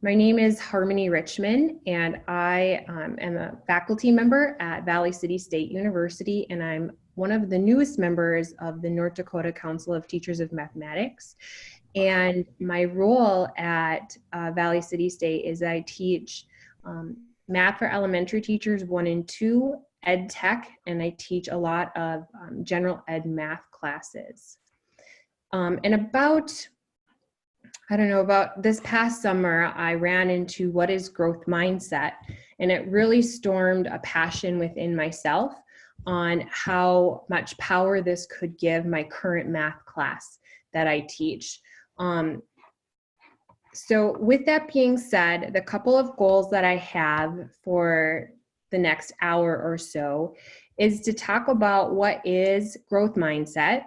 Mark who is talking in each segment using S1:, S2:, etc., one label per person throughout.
S1: My name is Harmony Richmond, and I am a faculty member at Valley City State University, and I'm one of the newest members of the North Dakota Council of Teachers of Mathematics. And my role at Valley City State is I teach math for elementary teachers 1 and 2, ed tech, and I teach a lot of general ed math classes. And about this past summer, I ran into what is growth mindset, and it really stormed a passion within myself on how much power this could give my current math class that I teach. So with that being said, the couple of goals that I have for the next hour or so is to talk about what is growth mindset,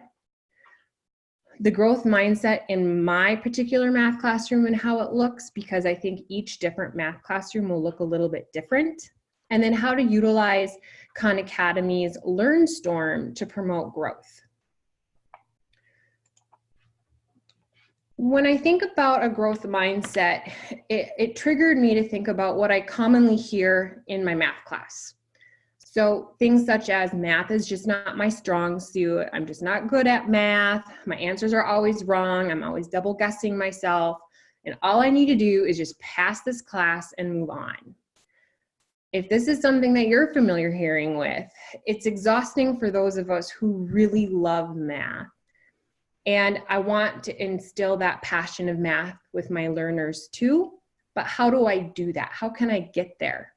S1: the growth mindset in my particular math classroom and how it looks, because I think each different math classroom will look a little bit different, and then how to utilize Khan Academy's LearnStorm to promote growth. When I think about a growth mindset, it triggered me to think about what I commonly hear in my math class. So things such as math is just not my strong suit. I'm just not good at math. My answers are always wrong. I'm always double guessing myself. And all I need to do is just pass this class and move on. If this is something that you're familiar hearing with, it's exhausting for those of us who really love math. And I want to instill that passion of math with my learners too. But how do I do that? How can I get there?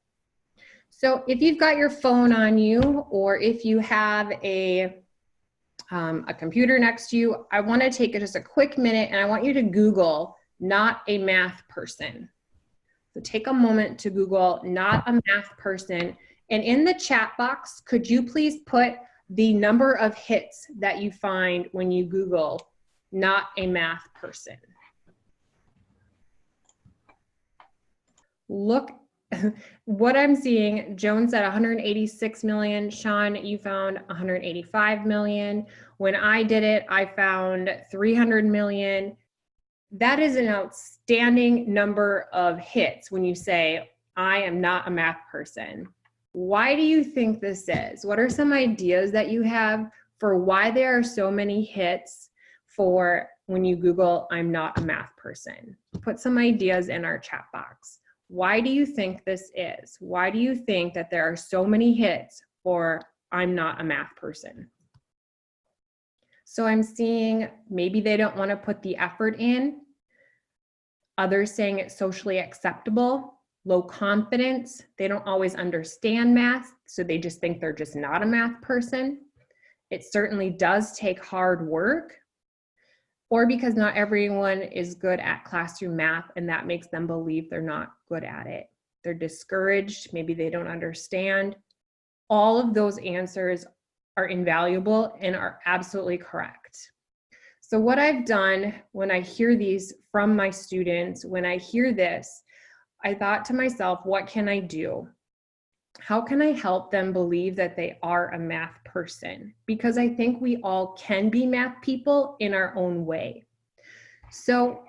S1: So if you've got your phone on you, or if you have a computer next to you, I want to take just a quick minute and I want you to Google "not a math person." So take a moment to Google "not a math person." And in the chat box, could you please put the number of hits that you find when you Google "not a math person"? Look. What I'm seeing, Joan said 186 million. Sean, you found 185 million. When I did it, I found 300 million. That is an outstanding number of hits when you say, I am not a math person. Why do you think this is? What are some ideas that you have for why there are so many hits for when you Google, I'm not a math person? Put some ideas in our chat box. Why do you think this is? Why do you think that there are so many hits for I'm not a math person? So I'm seeing maybe they don't want to put the effort in. Others saying it's socially acceptable, low confidence. They don't always understand math, so they just think they're just not a math person. It certainly does take hard work. Or because not everyone is good at classroom math and that makes them believe they're not good at it. They're discouraged, maybe they don't understand. All of those answers are invaluable and are absolutely correct. So what I've done when I hear these from my students, when I hear this, I thought to myself, what can I do? How can I help them believe that they are a math person? Because I think we all can be math people in our own way. So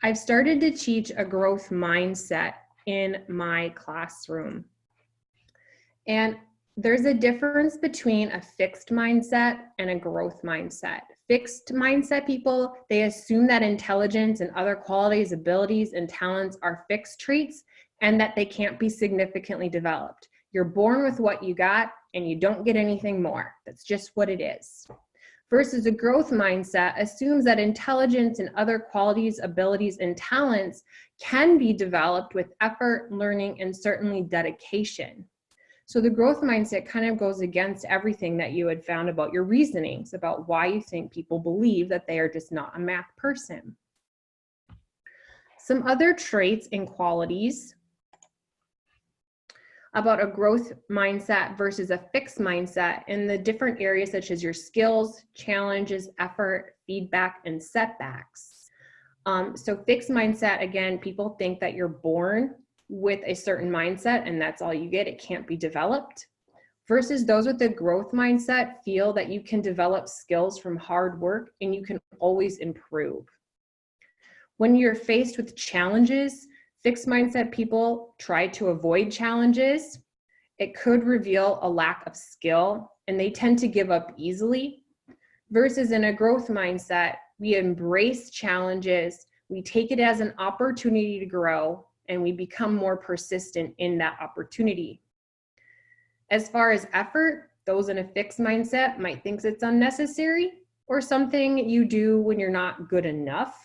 S1: I've started to teach a growth mindset in my classroom. And there's a difference between a fixed mindset and a growth mindset. Fixed mindset people, they assume that intelligence and other qualities, abilities, and talents are fixed traits and that they can't be significantly developed. You're born with what you got and you don't get anything more. That's just what it is. Versus a growth mindset assumes that intelligence and other qualities, abilities, and talents can be developed with effort, learning, and certainly dedication. So the growth mindset kind of goes against everything that you had found about your reasonings about why you think people believe that they are just not a math person. Some other traits and qualities about a growth mindset versus a fixed mindset in the different areas such as your skills, challenges, effort, feedback, and setbacks. So fixed mindset, again, people think that you're born with a certain mindset and that's all you get. It can't be developed. Versus those with the growth mindset feel that you can develop skills from hard work and you can always improve. When you're faced with challenges, Fixed mindset people try to avoid challenges. It could reveal a lack of skill, and they tend to give up easily. Versus in a growth mindset, we embrace challenges, we take it as an opportunity to grow, and we become more persistent in that opportunity. As far as effort, those in a fixed mindset might think it's unnecessary or something you do when you're not good enough.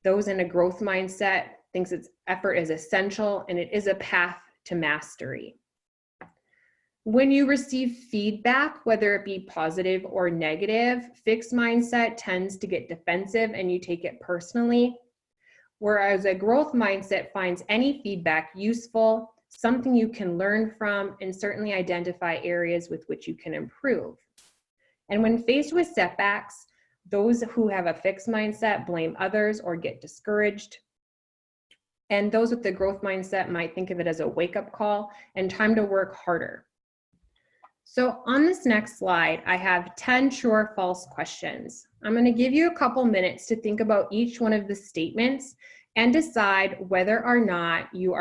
S1: Those in a growth mindset thinks its effort is essential and it is a path to mastery. When you receive feedback, whether it be positive or negative, fixed mindset tends to get defensive and you take it personally. Whereas a growth mindset finds any feedback useful, something you can learn from, and certainly identify areas with which you can improve. And when faced with setbacks, those who have a fixed mindset blame others or get discouraged. And those with the growth mindset might think of it as a wake-up call and time to work harder. So on this next slide, I have 10 true or false questions. I'm going to give you a couple minutes to think about each one of the statements and decide whether or not you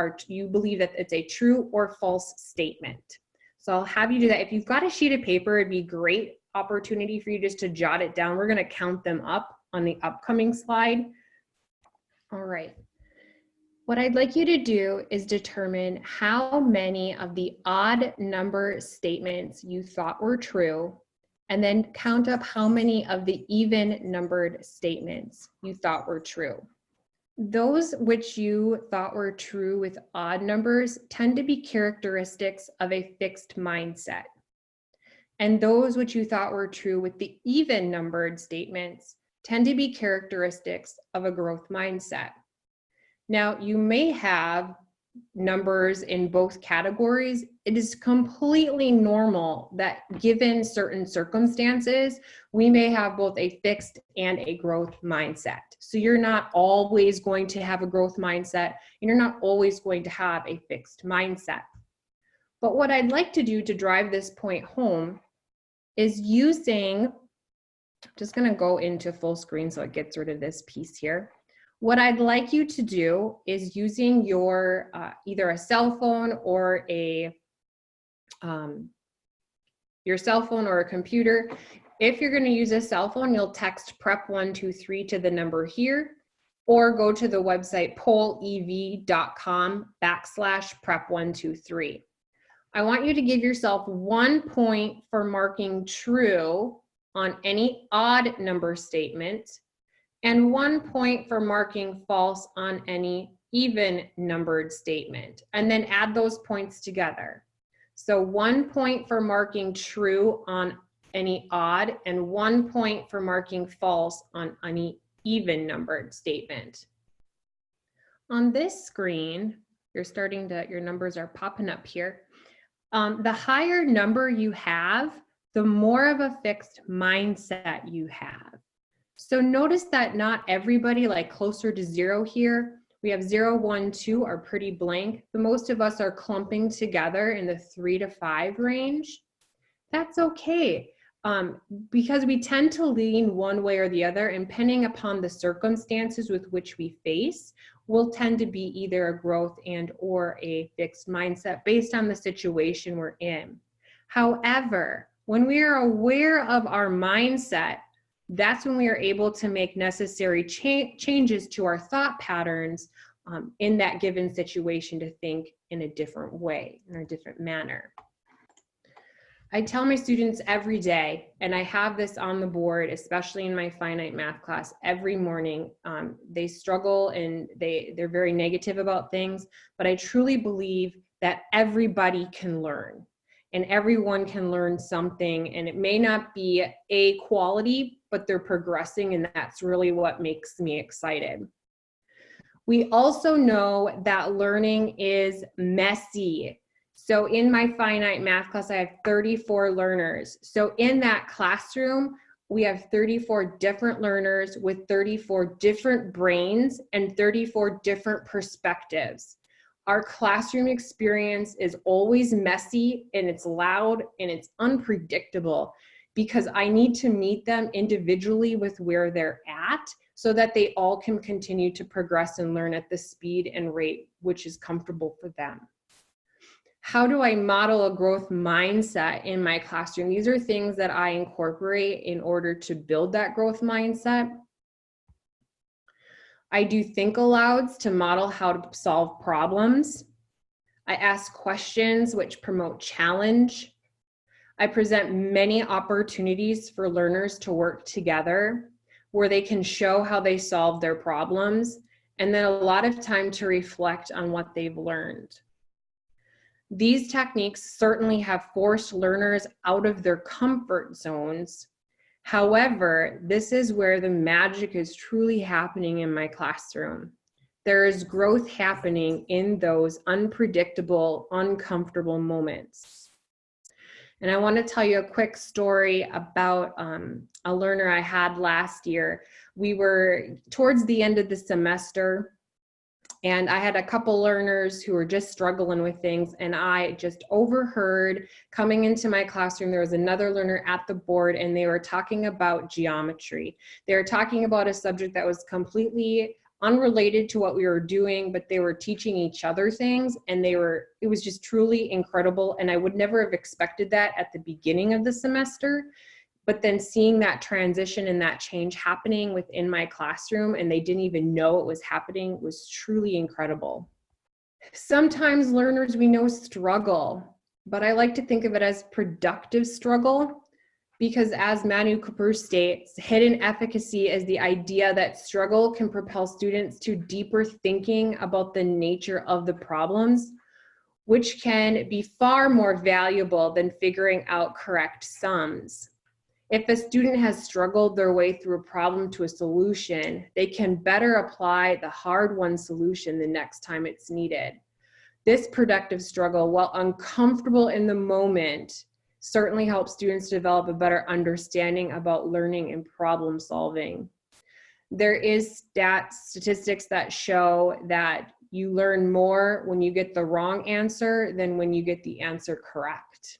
S1: believe that it's a true or false statement. So I'll have you do that. If you've got a sheet of paper, it'd be a great opportunity for you just to jot it down. We're going to count them up on the upcoming slide. All right. What I'd like you to do is determine how many of the odd number statements you thought were true, and then count up how many of the even numbered statements you thought were true. Those which you thought were true with odd numbers tend to be characteristics of a fixed mindset. And those which you thought were true with the even numbered statements tend to be characteristics of a growth mindset. Now, you may have numbers in both categories. It is completely normal that given certain circumstances, we may have both a fixed and a growth mindset. So you're not always going to have a growth mindset, and you're not always going to have a fixed mindset. But what I'd like to do to drive this point home is using, I'm just going to go into full screen so it gets rid of this piece here. What I'd like you to do is using your either a cell phone or your cell phone or a computer. If you're going to use a cell phone, you'll text prep123 to the number here, or go to the website pollev.com/prep123. I want you to give yourself 1 point for marking true on any odd number statement, and 1 point for marking false on any even numbered statement, and then add those points together. So 1 point for marking true on any odd, and 1 point for marking false on any even numbered statement. On this screen, your numbers are popping up here. The higher number you have, the more of a fixed mindset you have. So notice that not everybody, like closer to 0 here, we have 0, 1, 2 are pretty blank. The most of us are clumping together in the 3 to 5 range. That's okay, because we tend to lean one way or the other, and depending upon the circumstances with which we face, will tend to be either a growth and or a fixed mindset based on the situation we're in. However, when we are aware of our mindset, that's when we are able to make necessary changes to our thought patterns in that given situation to think in a different way, in a different manner. I tell my students every day, and I have this on the board, especially in my finite math class every morning. They struggle and they're very negative about things, but I truly believe that everybody can learn, and everyone can learn something, and it may not be a quality, but they're progressing, and that's really what makes me excited. We also know that learning is messy. So in my finite math class, I have 34 learners. So in that classroom, we have 34 different learners with 34 different brains and 34 different perspectives. Our classroom experience is always messy, and it's loud, and it's unpredictable. because I need to meet them individually with where they're at so that they all can continue to progress and learn at the speed and rate which is comfortable for them. How do I model a growth mindset in my classroom? These are things that I incorporate in order to build that growth mindset. I do think alouds to model how to solve problems. I ask questions which promote challenge. I present many opportunities for learners to work together where they can show how they solve their problems, and then a lot of time to reflect on what they've learned. These techniques certainly have forced learners out of their comfort zones. However, this is where the magic is truly happening in my classroom. There is growth happening in those unpredictable, uncomfortable moments. And I want to tell you a quick story about a learner I had last year. We were towards the end of the semester, and I had a couple learners who were just struggling with things, and I just overheard coming into my classroom, there was another learner at the board, and they were talking about geometry. They were talking about a subject that was completely unrelated to what we were doing, but they were teaching each other things, and it was just truly incredible. And I would never have expected that at the beginning of the semester. But then seeing that transition and that change happening within my classroom, and they didn't even know it was happening, was truly incredible. Sometimes learners we know struggle, but I like to think of it as productive struggle, because as Manu Kapoor states, hidden efficacy is the idea that struggle can propel students to deeper thinking about the nature of the problems, which can be far more valuable than figuring out correct sums. If a student has struggled their way through a problem to a solution, they can better apply the hard-won solution the next time it's needed. This productive struggle, while uncomfortable in the moment, certainly helps students develop a better understanding about learning and problem solving. There is statistics that show that you learn more when you get the wrong answer than when you get the answer correct.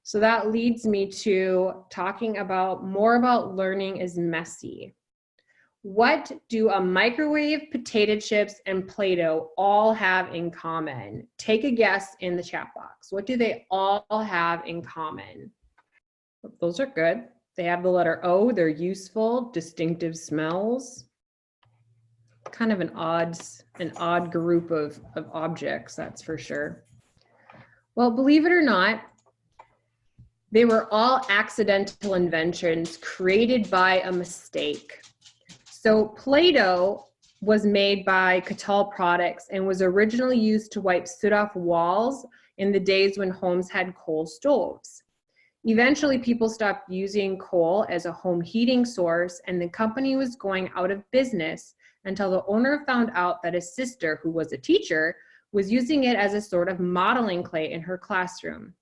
S1: So that leads me to talking more about learning is messy. What do a microwave, potato chips, and Play-Doh all have in common? Take a guess in the chat box. What do they all have in common? Those are good. They have the letter O. They're useful, distinctive smells. Kind of an odd group of objects, that's for sure. Well, believe it or not, they were all accidental inventions created by a mistake. So Play-Doh was made by Untitled Products and was originally used to wipe soot off walls in the days when homes had coal stoves. Eventually, people stopped using coal as a home heating source, and the company was going out of business until the owner found out that his sister, who was a teacher, was using it as a sort of modeling clay in her classroom.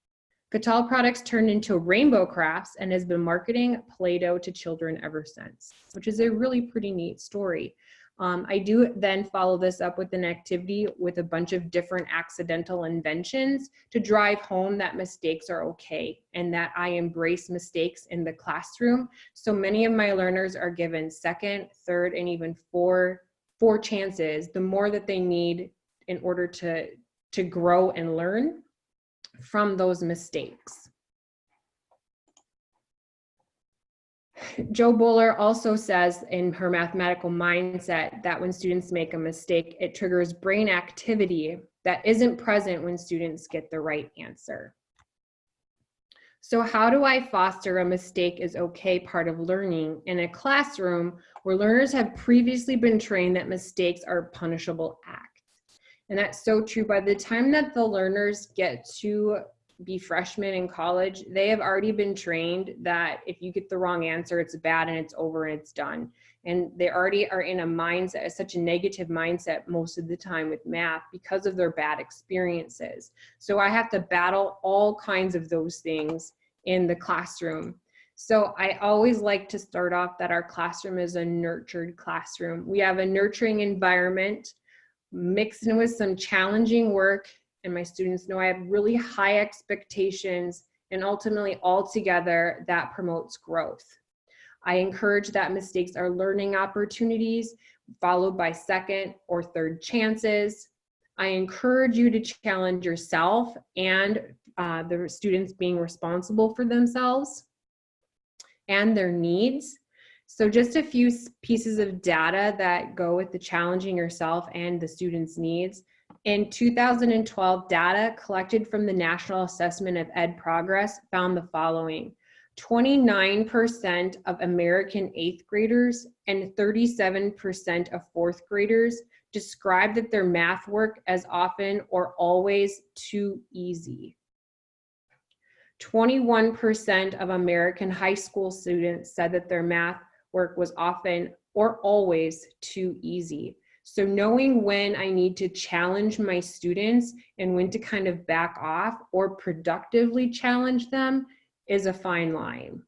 S1: Untitled Products turned into Rainbow Crafts and has been marketing Play-Doh to children ever since, which is a really pretty neat story. I do then follow this up with an activity with a bunch of different accidental inventions to drive home that mistakes are okay and that I embrace mistakes in the classroom. So many of my learners are given second, third, and even four chances, the more that they need in order to grow and learn from those mistakes. Jo Boaler also says in her mathematical mindset that when students make a mistake, it triggers brain activity that isn't present when students get the right answer. So how do I foster a mistake is okay part of learning in a classroom where learners have previously been trained that mistakes are punishable acts? And that's so true. By the time that the learners get to be freshmen in college, they have already been trained that if you get the wrong answer, it's bad and it's over and it's done. And they already are in a mindset, such a negative mindset most of the time with math because of their bad experiences. So I have to battle all kinds of those things in the classroom. So I always like to start off that our classroom is a nurtured classroom. We have a nurturing environment mixed in with some challenging work, and my students know I have really high expectations and ultimately all together that promotes growth. I encourage that mistakes are learning opportunities followed by second or third chances. I encourage you to challenge yourself and the students being responsible for themselves and their needs. So just a few pieces of data that go with the challenging yourself and the students' needs. In 2012, data collected from the National Assessment of Ed Progress found the following: 29% of American 8th graders and 37% of 4th graders described that their math work as often or always too easy. 21% of American high school students said that their math work was often or always too easy. So knowing when I need to challenge my students and when to kind of back off or productively challenge them is a fine line.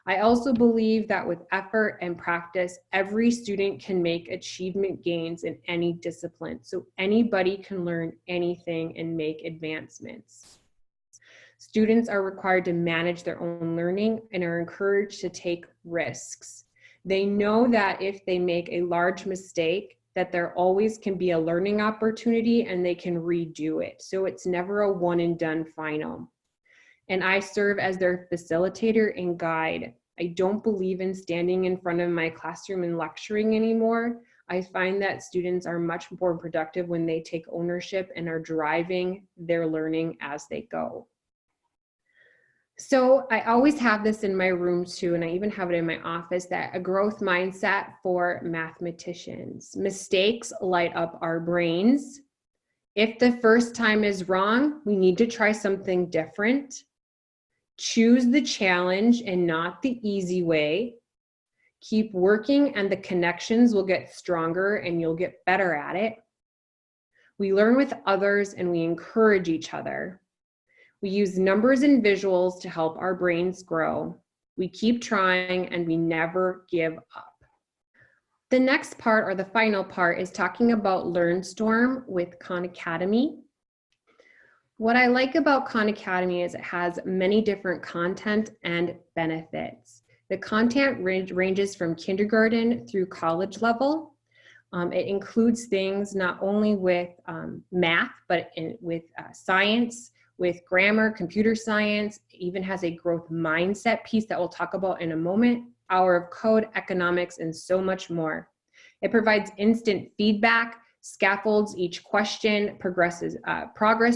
S1: I also believe that with effort and practice, every student can make achievement gains in any discipline. So anybody can learn anything and make advancements. Students are required to manage their own learning and are encouraged to take risks. They know that if they make a large mistake, that there always can be a learning opportunity and they can redo it. So it's never a one and done final. And I serve as their facilitator and guide. I don't believe in standing in front of my classroom and lecturing anymore. I find that students are much more productive when they take ownership and are driving their learning as they go. So I always have this in my room too, and I even have it in my office, that a growth mindset for mathematicians. Mistakes light up our brains. If the first time is wrong, we need to try something different. Choose the challenge and not the easy way. Keep working and the connections will get stronger and you'll get better at it. We learn with others and we encourage each other. We use numbers and visuals to help our brains grow. We keep trying and we never give up. The next part, or the final part, is talking about LearnStorm with Khan Academy. What I like about Khan Academy is it has many different content and benefits. The content ranges from kindergarten through college level. It includes things not only with math, but with science, with grammar, computer science. It even has a growth mindset piece that we'll talk about in a moment, hour of code, economics, and so much more. It provides instant feedback, scaffolds each question, progress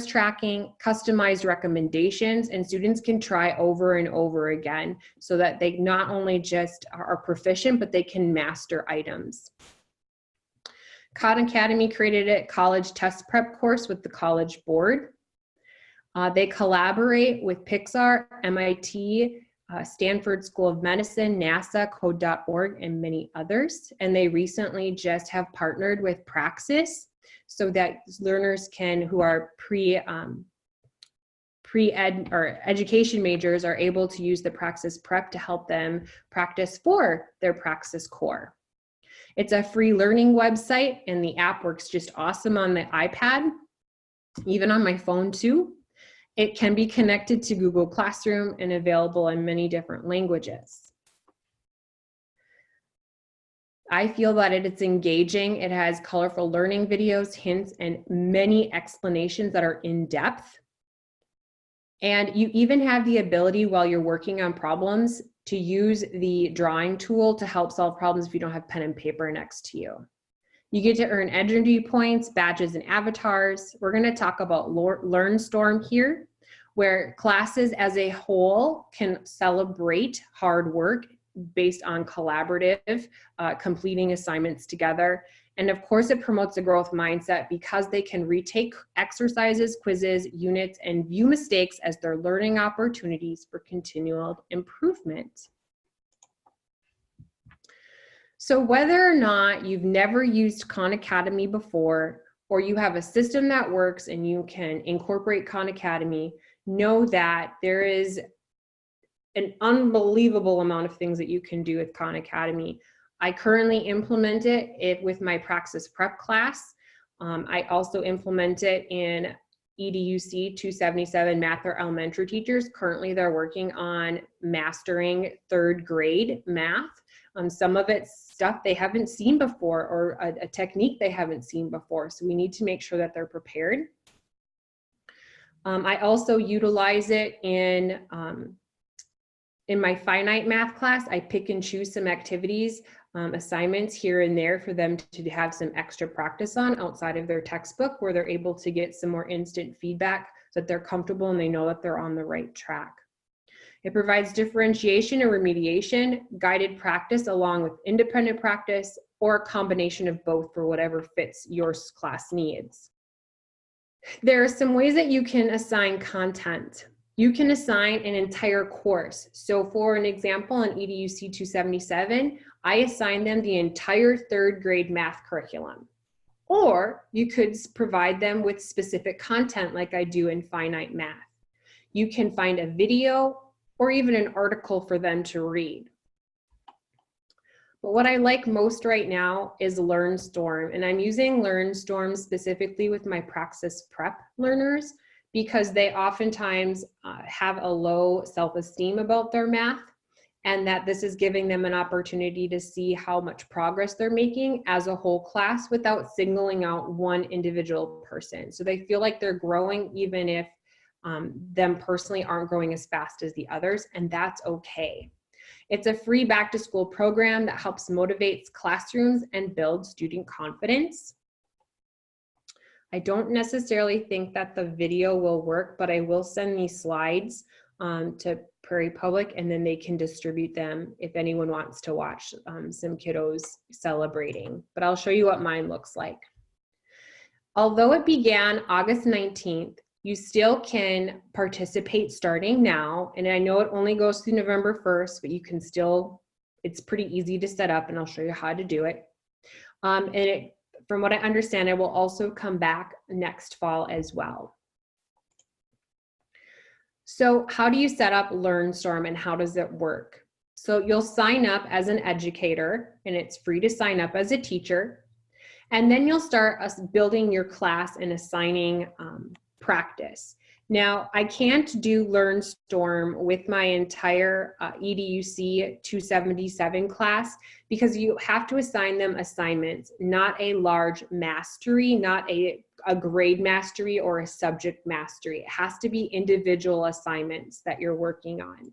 S1: tracking, customized recommendations, and students can try over and over again so that they not only just are proficient, but they can master items. Khan Academy created a college test prep course with the College Board. They collaborate with Pixar, MIT, Stanford School of Medicine, NASA, Code.org, and many others. And they recently just have partnered with Praxis so that learners who are pre-ed or education majors are able to use the Praxis Prep to help them practice for their Praxis core. It's a free learning website and the app works just awesome on the iPad, even on my phone too. It can be connected to Google Classroom and available in many different languages. I feel that it's engaging. It has colorful learning videos, hints, and many explanations that are in depth. And you even have the ability while you're working on problems to use the drawing tool to help solve problems if you don't have pen and paper next to you. You get to earn energy points, badges, and avatars. We're going to talk about LearnStorm here, where classes as a whole can celebrate hard work based on collaborative, completing assignments together. And of course, it promotes a growth mindset because they can retake exercises, quizzes, units, and view mistakes as their learning opportunities for continual improvement. So whether or not you've never used Khan Academy before, or you have a system that works and you can incorporate Khan Academy, know that there is an unbelievable amount of things that you can do with Khan Academy. I currently implement it with my Praxis Prep class. I also implement it in EDUC 277 math or elementary teachers. Currently, they're working on mastering 3rd grade math. Some of it's stuff they haven't seen before, or a technique they haven't seen before. So we need to make sure that they're prepared. I also utilize it in my finite math class. I pick and choose some activities, assignments here and there for them to have some extra practice on outside of their textbook, where they're able to get some more instant feedback so that they're comfortable and they know that they're on the right track. It provides differentiation and remediation, guided practice along with independent practice, or a combination of both for whatever fits your class needs. There are some ways that you can assign content. You can assign an entire course. So for an example, in EDUC 277, I assign them the entire 3rd grade math curriculum. Or you could provide them with specific content like I do in finite math. You can find a video or even an article for them to read. But what I like most right now is LearnStorm, and I'm using LearnStorm specifically with my Praxis Prep learners because they oftentimes have a low self-esteem about their math, and that this is giving them an opportunity to see how much progress they're making as a whole class without singling out one individual person. So they feel like they're growing even if them personally aren't growing as fast as the others, and that's okay. It's a free back-to-school program that helps motivate classrooms and build student confidence. I don't necessarily think that the video will work, but I will send these slides to Prairie Public, and then they can distribute them if anyone wants to watch some kiddos celebrating. But I'll show you what mine looks like. Although it began August 19th, you still can participate starting now. And I know it only goes through November 1st, but you can still, it's pretty easy to set up, and I'll show you how to do it. And from what I understand, it will also come back next fall as well. So how do you set up LearnStorm and how does it work? So you'll sign up as an educator, and it's free to sign up as a teacher. And then you'll start building your class and assigning practice. Now, I can't do LearnStorm with my entire EDUC 277 class because you have to assign them assignments, not a large mastery, not a grade mastery or a subject mastery. It has to be individual assignments that you're working on.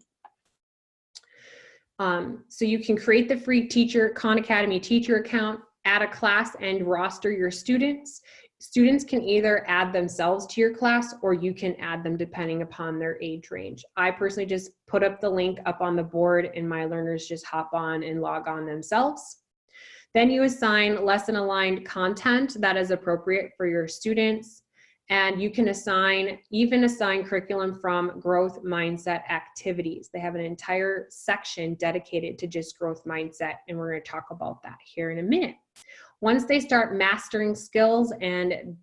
S1: So you can create the free Khan Academy teacher account, add a class, and roster your students. Students can either add themselves to your class or you can add them depending upon their age range. I personally just put up the link up on the board and my learners just hop on and log on themselves. Then you assign lesson aligned content that is appropriate for your students. And you can even assign curriculum from growth mindset activities. They have an entire section dedicated to just growth mindset, and we're going to talk about that here in a minute. Once they start mastering skills and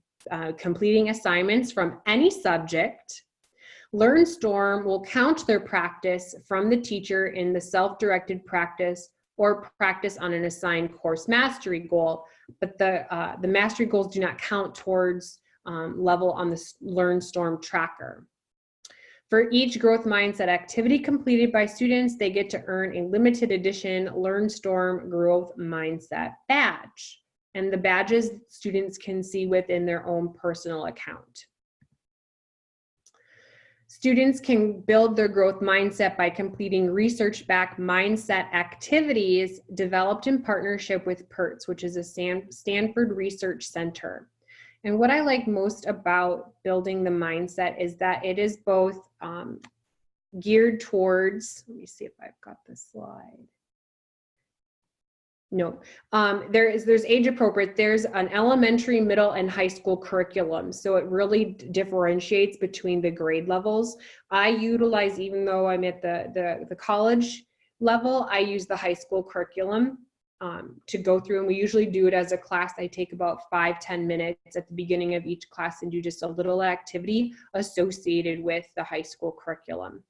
S1: completing assignments from any subject, LearnStorm will count their practice from the teacher in the self-directed practice or practice on an assigned course mastery goal, but the mastery goals do not count towards level on the LearnStorm tracker. For each growth mindset activity completed by students, they get to earn a limited edition LearnStorm Growth Mindset badge. And the badges students can see within their own personal account. Students can build their growth mindset by completing research-backed mindset activities developed in partnership with PERTS, which is a Stanford Research Center. And what I like most about building the mindset is that it is both geared towards, let me see if I've got the slide. No, there's age appropriate. There's an elementary, middle, and high school curriculum. So it really differentiates between the grade levels. I utilize, even though I'm at the college level, I use the high school curriculum to go through, and we usually do it as a class. I take about 5-10 minutes at the beginning of each class and do just a little activity associated with the high school curriculum,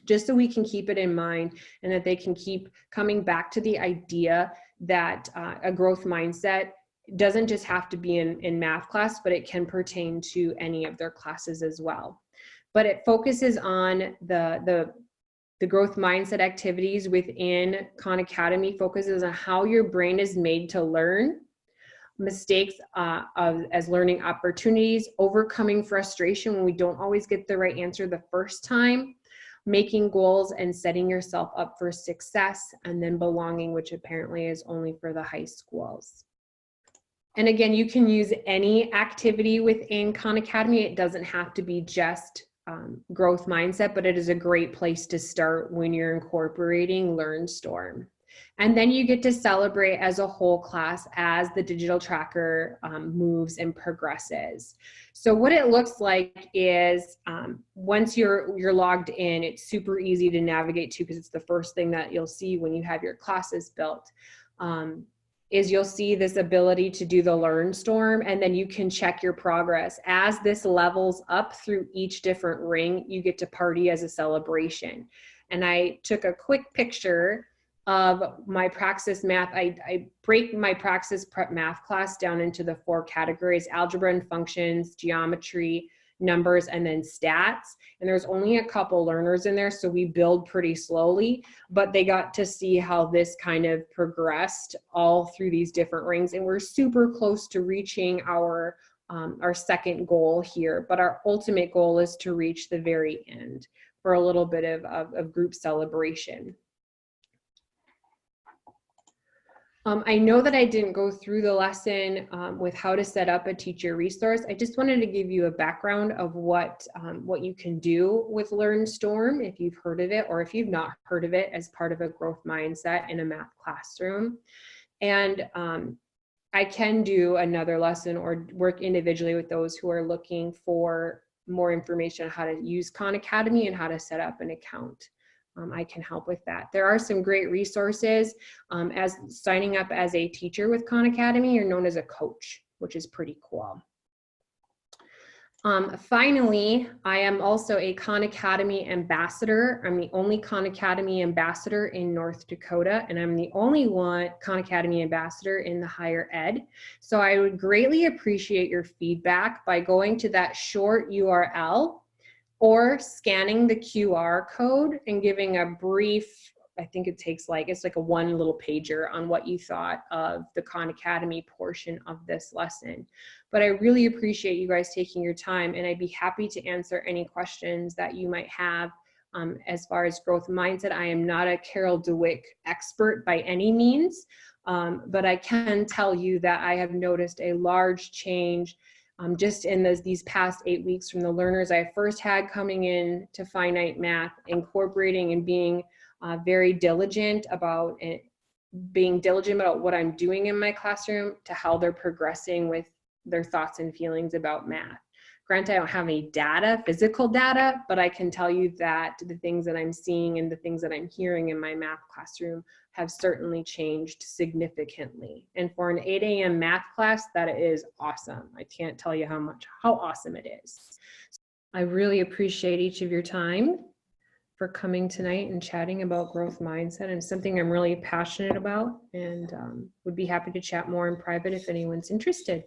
S1: just so we can keep it in mind and that they can keep coming back to the idea that a growth mindset It doesn't just have to be in math class, but it can pertain to any of their classes as well. But it focuses on the growth mindset activities within Khan Academy, focuses on how your brain is made to learn, mistakes as learning opportunities, overcoming frustration when we don't always get the right answer the first time, making goals and setting yourself up for success, and then belonging, which apparently is only for the high schools. And again, you can use any activity within Khan Academy. It doesn't have to be just growth mindset, but it is a great place to start when you're incorporating LearnStorm. And then you get to celebrate as a whole class as the digital tracker moves and progresses. So what it looks like is once you're logged in, it's super easy to navigate to, because it's the first thing that you'll see when you have your classes built. Is you'll see this ability to do the LearnStorm, and then you can check your progress. As this levels up through each different ring, you get to party as a celebration. And I took a quick picture of my Praxis Math. I break my Praxis Prep Math class down into the 4 categories: algebra and functions, geometry, numbers, and then stats. And there's only a couple learners in there, so we build pretty slowly, but they got to see how this kind of progressed all through these different rings. And we're super close to reaching our second goal here, but our ultimate goal is to reach the very end for a little bit of group celebration. I know that I didn't go through the lesson with how to set up a teacher resource. I just wanted to give you a background of what you can do with LearnStorm, if you've heard of it, or if you've not heard of it, as part of a growth mindset in a math classroom. And I can do another lesson or work individually with those who are looking for more information on how to use Khan Academy and how to set up an account. I can help with that. There are some great resources. As signing up as a teacher with Khan Academy, you're known as a coach, which is pretty cool. Finally, I am also a Khan Academy ambassador. I'm the only Khan Academy ambassador in North Dakota, and I'm the only Khan Academy ambassador in the higher ed. So I would greatly appreciate your feedback by going to that short URL or scanning the QR code and giving a brief, I think it takes it's like a one little pager on what you thought of the Khan Academy portion of this lesson. But I really appreciate you guys taking your time, and I'd be happy to answer any questions that you might have as far as growth mindset. I am not a Carol Dweck expert by any means, but I can tell you that I have noticed a large change just in these past 8 weeks from the learners I first had coming in to finite math, incorporating and being very diligent about it, being diligent about what I'm doing in my classroom, to how they're progressing with their thoughts and feelings about math. Granted, I don't have any data, physical data, but I can tell you that the things that I'm seeing and the things that I'm hearing in my math classroom have certainly changed significantly. And for an 8 a.m. math class, that is awesome. I can't tell you how awesome it is. I really appreciate each of your time for coming tonight and chatting about growth mindset. And something I'm really passionate about, and would be happy to chat more in private if anyone's interested.